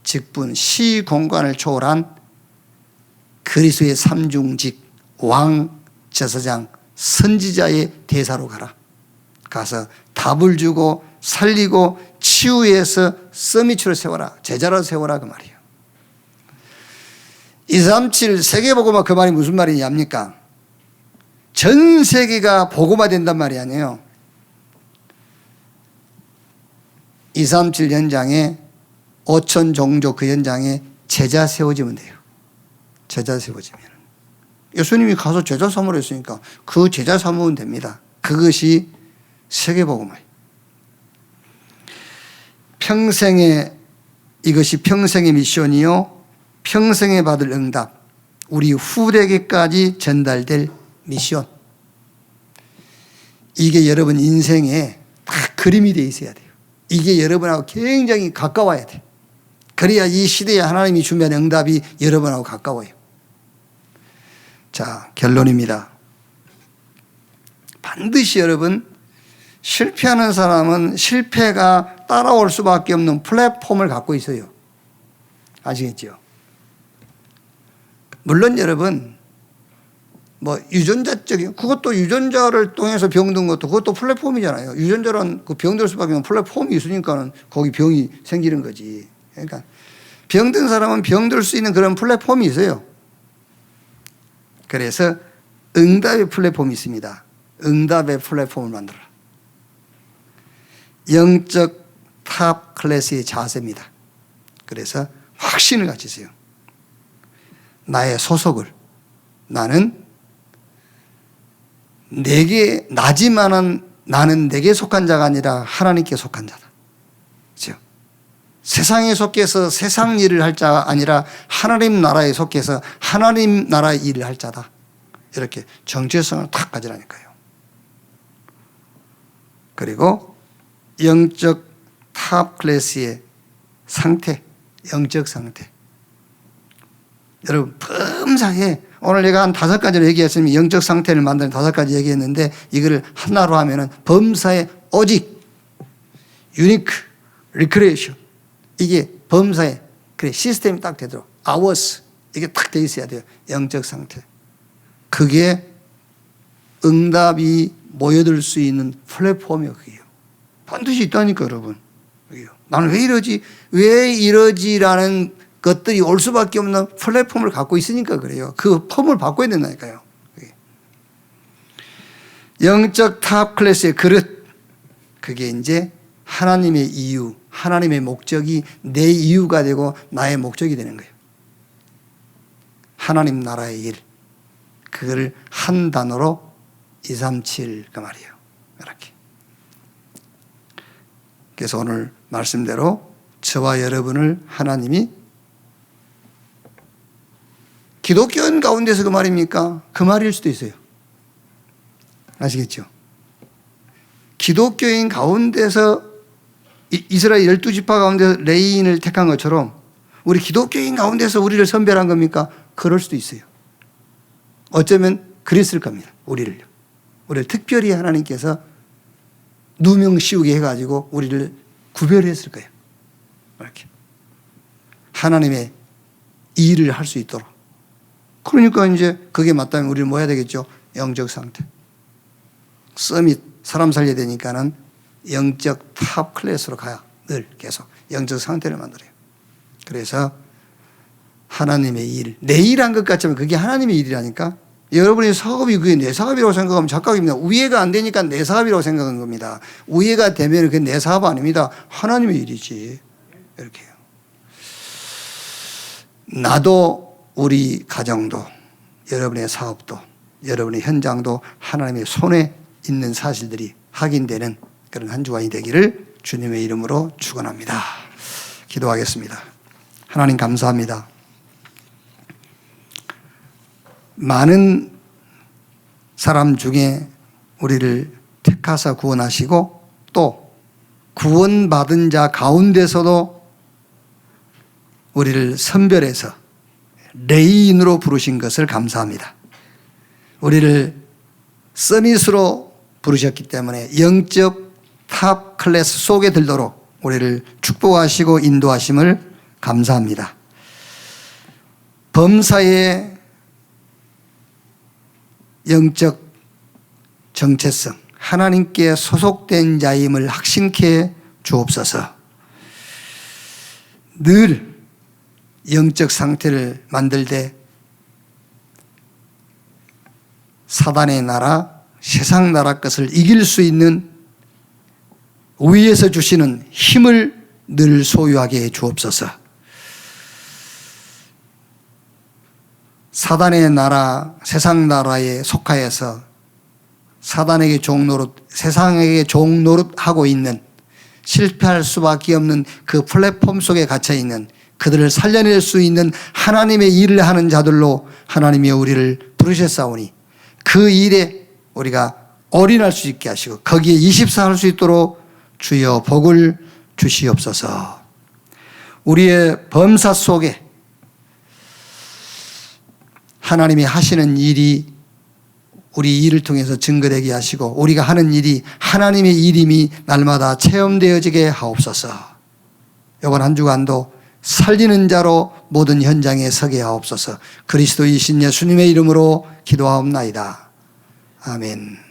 직분, 시공간을 초월한 그리스도의 삼중직, 왕, 제사장, 선지자의 대사로 가라. 가서 답을 주고 살리고 치유해서 서밋으로 세워라. 제자로 세워라 그 말이에요. 237 세계복음화 그 말이 무슨 말이냐입니까? 전 세계가 복음화 된단 말이 아니에요. 237 현장에 5천 종족 그 현장에 제자 세워지면 돼요. 제자 세워지면. 예수님이 가서 제자 삼으라 했으니까 그 제자 삼으면 됩니다. 그것이 세계복음화예요. 이것이 평생의 미션이요. 평생에 받을 응답. 우리 후대에게까지 전달될 미션. 이게 여러분 인생에 딱 그림이 되어 있어야 돼요. 이게 여러분하고 굉장히 가까워야 돼요. 그래야 이 시대에 하나님이 주면 응답이 여러분하고 가까워요. 자, 결론입니다. 반드시 여러분 실패하는 사람은 실패가 따라올 수밖에 없는 플랫폼을 갖고 있어요. 아시겠죠? 물론 여러분 뭐 유전자적인, 그것도 유전자를 통해서 병든 것도 그것도 플랫폼이잖아요. 유전자란 그 병들 수밖에 없는 플랫폼이 있으니까는 거기 병이 생기는 거지. 그러니까 병든 사람은 병들 수 있는 그런 플랫폼이 있어요. 그래서 응답의 플랫폼이 있습니다. 응답의 플랫폼을 만들어라. 영적 탑 클래스의 자세입니다. 그래서 확신을 가지세요. 나의 소속을, 나는 내게, 나지만은 나는 내게 속한 자가 아니라 하나님께 속한 자다. 그렇죠? 세상에 속해서 세상 일을 할 자가 아니라 하나님 나라에 속해서 하나님 나라의 일을 할 자다. 이렇게 정체성을 탁 가지라니까요. 그리고 영적 탑 클래스의 상태, 영적 상태. 여러분, 범사에 오늘 내가 한 5가지로 얘기했으면 영적 상태를 만드는 5가지 얘기했는데 이거를 하나로 하면은 범사에 오직 유니크 리크레이션, 이게 범사에 그래 시스템이 딱 되도록 아워스, 이게 딱 돼 있어야 돼요. 영적 상태. 그게 응답이 모여들 수 있는 플랫폼이에요. 그게요. 반드시 있다니까 여러분. 그게요. 나는 왜 이러지? 왜 이러지라는 것들이 올 수밖에 없는 플랫폼을 갖고 있으니까 그래요. 그 폼을 바꿔야 된다니까요. 영적 탑 클래스의 그릇, 그게 이제 하나님의 이유, 하나님의 목적이 내 이유가 되고 나의 목적이 되는 거예요. 하나님 나라의 일, 그걸 한 단어로 237 그 말이에요. 이렇게. 그래서 오늘 말씀대로 저와 여러분을 하나님이 기독교인 가운데서 그 말입니까? 그 말일 수도 있어요. 아시겠죠? 기독교인 가운데서 이스라엘 12지파 가운데서 레위인을 택한 것처럼 우리 기독교인 가운데서 우리를 선별한 겁니까? 그럴 수도 있어요. 어쩌면 그랬을 겁니다. 우리를 특별히 하나님께서 누명 씌우게 해가지고 우리를 구별했을 거예요. 이렇게 하나님의 일을 할 수 있도록. 그러니까 이제 그게 맞다면 우리는 뭐 해야 되겠죠? 영적 상태. 서밋, 사람 살려야 되니까는 영적 탑 클래스로 가야 늘 계속 영적 상태를 만들어요. 그래서 하나님의 일, 내 일한 것 같지만 그게 하나님의 일이라니까. 여러분의 사업이 그게 내 사업이라고 생각하면 착각입니다. 우애가 안 되니까 내 사업이라고 생각한 겁니다. 우애가 되면 그게 내 사업 아닙니다. 하나님의 일이지. 이렇게 해요. 나도, 우리 가정도, 여러분의 사업도, 여러분의 현장도 하나님의 손에 있는 사실들이 확인되는 그런 한 주간이 되기를 주님의 이름으로 축원합니다. 기도하겠습니다. 하나님 감사합니다. 많은 사람 중에 우리를 택하사 구원하시고 또 구원받은 자 가운데서도 우리를 선별해서 레위인으로 부르신 것을 감사합니다. 우리를 서밋으로 부르셨기 때문에 영적 탑 클래스 속에 들도록 우리를 축복하시고 인도하심을 감사합니다. 범사의 영적 정체성, 하나님께 소속된 자임을 확신케 주옵소서. 늘 영적 상태를 만들 때 사단의 나라, 세상 나라 것을 이길 수 있는 위에서 주시는 힘을 늘 소유하게 해 주옵소서. 사단의 나라, 세상 나라에 속하여서 사단에게 종노릇, 세상에게 종노릇하고 있는, 실패할 수밖에 없는 그 플랫폼 속에 갇혀 있는 그들을 살려낼 수 있는 하나님의 일을 하는 자들로 하나님이 우리를 부르셨사오니 그 일에 우리가 올인할 수 있게 하시고 거기에 24할 수 있도록 주여 복을 주시옵소서. 우리의 범사 속에 하나님이 하시는 일이 우리 일을 통해서 증거되게 하시고 우리가 하는 일이 하나님의 일임이 날마다 체험되어지게 하옵소서. 이번 한 주간도 살리는 자로 모든 현장에 서게 하옵소서. 그리스도이신 예수님의 이름으로 기도하옵나이다. 아멘.